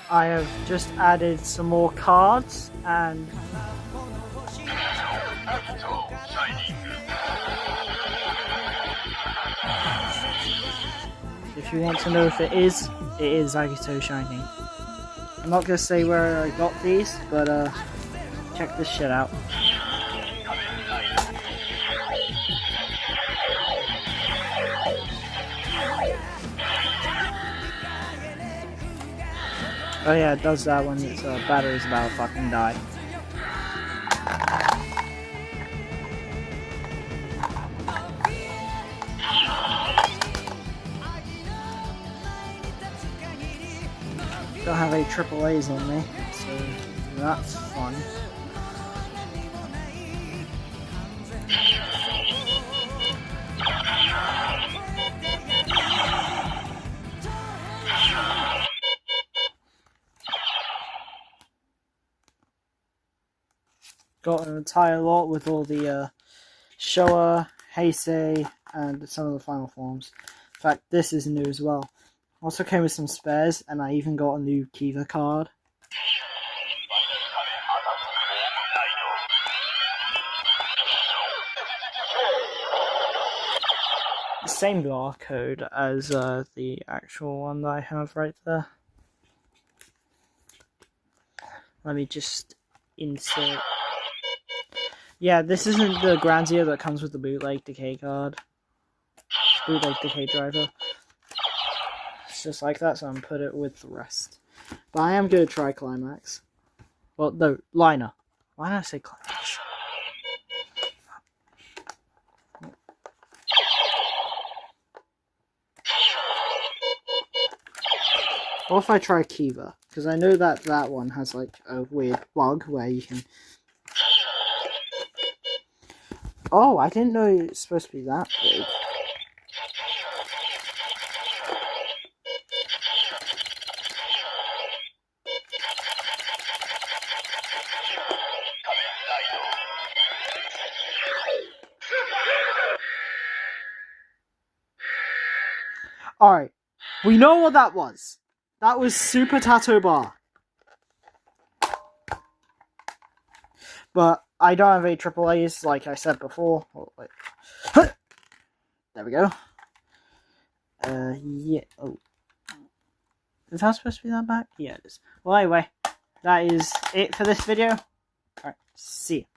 I have just added some more cards, and if you want to know if it is Agito Shining. I'm not gonna say where I got these, but check this shit out. Oh yeah, it does that when its battery's about to fucking die. Don't have any AAAs on me, so that's fun. Got an entire lot with all the Showa, Heisei, and some of the final forms. In fact, this is new as well. Also came with some spares, and I even got a new Kiva card. The same barcode as the actual one that I have right there. Let me just insert. Yeah, this isn't the Grandia that comes with the bootleg decay card. Bootleg decay driver. It's just like that, so I'm gonna put it with the rest. But I am gonna try Climax. Well, no, Liner. Why did I say Climax? What if I try Kiva? Because I know that that one has like a weird bug where you can... Oh, I didn't know it's supposed to be that big. Alright, we know what that was. That was Super Tattoo Bar. But I don't have any AAAs, like I said before. Oh, wait. There we go. Yeah. Oh. Is that supposed to be that back? Yeah, it is. Well, anyway, that is it for this video. Alright, see ya.